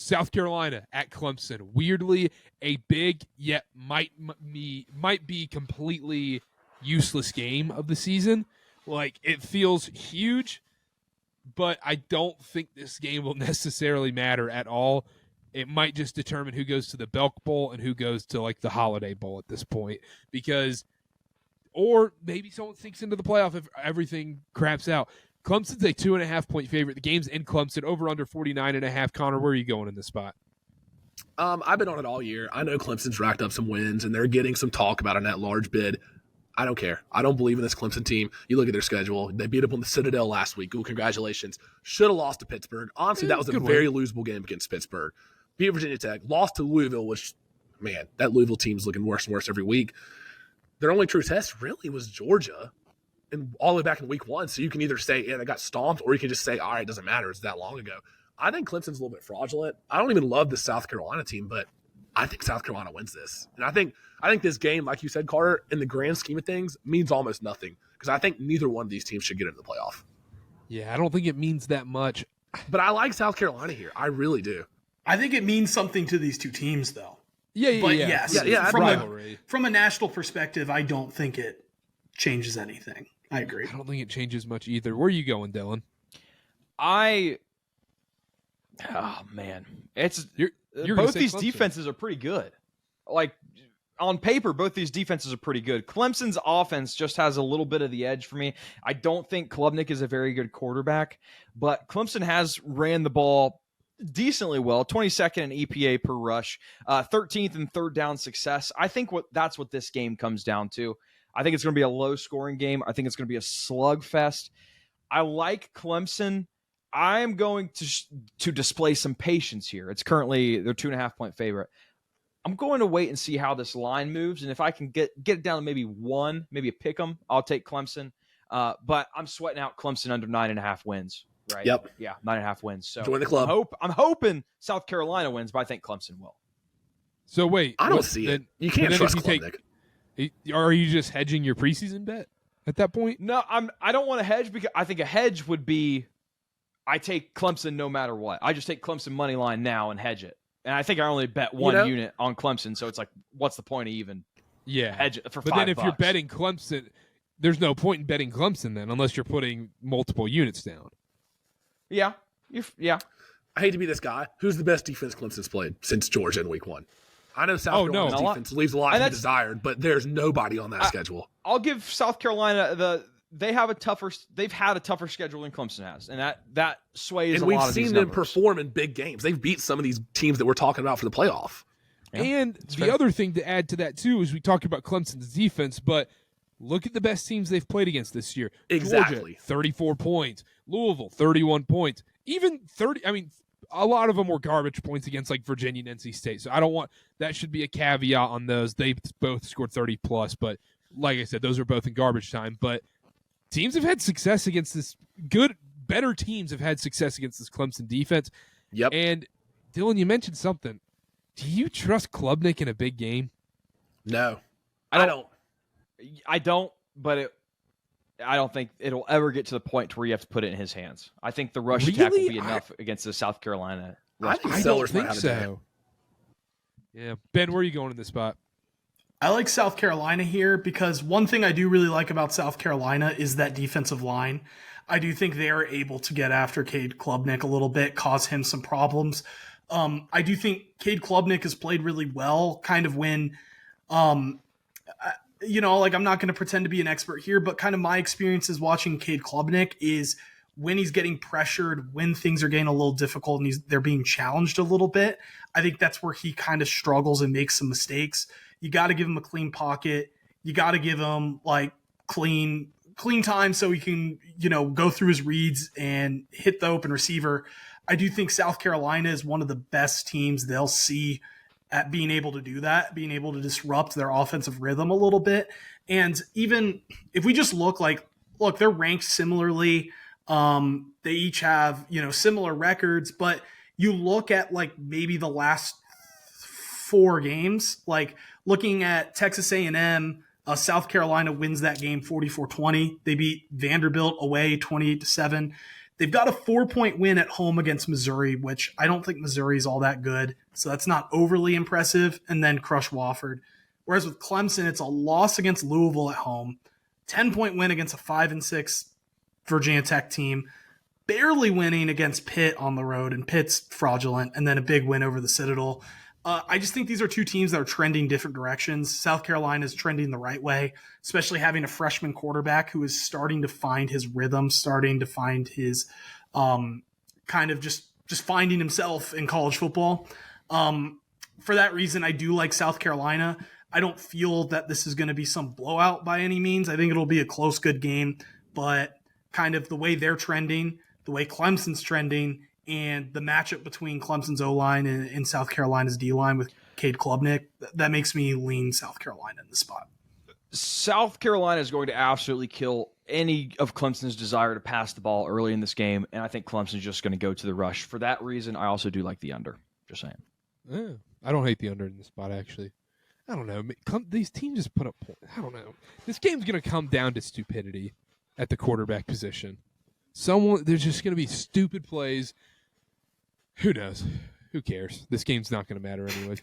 South Carolina at Clemson. Weirdly, a big yet might be completely useless game of the season. Like, it feels huge, but I don't think this game will necessarily matter at all. It might just determine who goes to the Belk Bowl and who goes to like the Holiday Bowl at this point, or maybe someone sinks into the playoff if everything craps out. Clemson's a 2.5-point favorite. The game's in Clemson, over under 49.5. Connor, where are you going in this spot? I've been on it all year. I know Clemson's racked up some wins, and they're getting some talk about an at-large bid. I don't care. I don't believe in this Clemson team. You look at their schedule. They beat up on the Citadel last week. Ooh, congratulations. Should have lost to Pittsburgh. Honestly, that was a very losable game against Pittsburgh. Beat Virginia Tech. Lost to Louisville, which, man, that Louisville team's looking worse and worse every week. Their only true test really was Georgia, and all the way back in week 1. So you can either say, yeah, they got stomped, or you can just say, all right, it doesn't matter. It's that long ago. I think Clemson's a little bit fraudulent. I don't even love the South Carolina team, but I think South Carolina wins this. And I think this game, like you said, Karter, in the grand scheme of things, means almost nothing, because I think neither one of these teams should get into the playoff. Yeah, I don't think it means that much. But I like South Carolina here. I really do. I think it means something to these two teams, though. Yeah. But yes, rivalry. From a national perspective, I don't think it changes anything. I agree. I don't think it changes much either. Where are you going, Dylan? Oh man, you're both these Clemson. defenses are pretty good. Like, on paper, both these defenses are pretty good. Clemson's offense just has a little bit of the edge for me. I don't think Klubnik is a very good quarterback, but Clemson has ran the ball decently well, 22nd in EPA per rush, 13th in third down success. I think that's what this game comes down to. I think it's going to be a low-scoring game. I think it's going to be a slugfest. I like Clemson. I am going to display some patience here. It's currently their 2.5-point favorite. I'm going to wait and see how this line moves, and if I can get it down to maybe 1, maybe a pick 'em, I'll take Clemson. But I'm sweating out Clemson under 9.5 wins. Right? Yep. Yeah, 9.5 wins. So join the club. I'm hoping South Carolina wins, but I think Clemson will. So wait, I don't see it. You can't trust Klubnik. Are you just hedging your preseason bet at that point? No, I don't want to hedge, because I think a hedge would be I take Clemson no matter what. I just take Clemson money line now and hedge it. And I think I only bet one unit on Clemson, so it's like, what's the point of even hedge it for $5? But then if you're betting Clemson, there's no point in betting Clemson then, unless you're putting multiple units down. Yeah. I hate to be this guy. Who's the best defense Clemson's played since Georgia in week 1? I know South Carolina's defense leaves a lot to be desired, but there's nobody on that schedule. I'll give South Carolina they've had a tougher schedule than Clemson has, and that sways a lot of these numbers. And we've seen them perform in big games. They've beat some of these teams that we're talking about for the playoff. Yeah, and the other thing to add to that too is we talk about Clemson's defense, but look at the best teams they've played against this year. Exactly. Georgia, 34 points. Louisville, 31 points. Even 30. I mean, a lot of them were garbage points against like Virginia and NC State. So that should be a caveat on those. They both scored 30 plus, but like I said, those are both in garbage time. But teams have had success against this better teams have had success against this Clemson defense. Yep. And Dylan, you mentioned something. Do you trust Klubnik in a big game? No, I don't. But I don't think it'll ever get to the point where you have to put it in his hands. I think the rush attack will be enough against the South Carolina. I think I Sellers don't might think have so. Yeah, Ben, where are you going in this spot? I like South Carolina here because one thing I do really like about South Carolina is that defensive line. I do think they are able to get after Cade Klubnik a little bit, cause him some problems. I do think Cade Klubnik has played really well, kind of when, I'm not going to pretend to be an expert here, but kind of my experiences watching Cade Klubnik is when he's getting pressured, when things are getting a little difficult and they're being challenged a little bit, I think that's where he kind of struggles and makes some mistakes. You got to give him a clean pocket. You got to give him like clean time so he can, go through his reads and hit the open receiver. I do think South Carolina is one of the best teams they'll see at being able to do that, being able to disrupt their offensive rhythm a little bit. And even if we just look, they're ranked similarly. They each have, similar records, but you look at maybe the last 4 games, looking at Texas A&M, South Carolina wins that game 44-20. They beat Vanderbilt away 28-7. They've got a 4-point win at home against Missouri, which I don't think Missouri is all that good. So that's not overly impressive. And then crush Wofford. Whereas with Clemson, it's a loss against Louisville at home, 10-point win against a 5-6 Virginia Tech team, barely winning against Pitt on the road, and Pitt's fraudulent, and then a big win over the Citadel. I just think these are two teams that are trending different directions. South Carolina is trending the right way, especially having a freshman quarterback who is starting to find his rhythm, starting to find his kind of just finding himself in college football. For that reason, I do like South Carolina. I don't feel that this is going to be some blowout by any means. I think it'll be a close, good game, but kind of the way they're trending, the way Clemson's trending, and the matchup between Clemson's O-line and South Carolina's D-line with Cade Klubnik, that makes me lean South Carolina in the spot. South Carolina is going to absolutely kill any of Clemson's desire to pass the ball early in this game, and I think Clemson's just going to go to the rush. For that reason, I also do like the under. Just saying. Yeah, I don't hate the under in the spot, actually. I don't know. These teams just put up points. I don't know. This game's going to come down to stupidity at the quarterback position. There's just going to be stupid plays. Who knows? Who cares? This game's not going to matter anyways.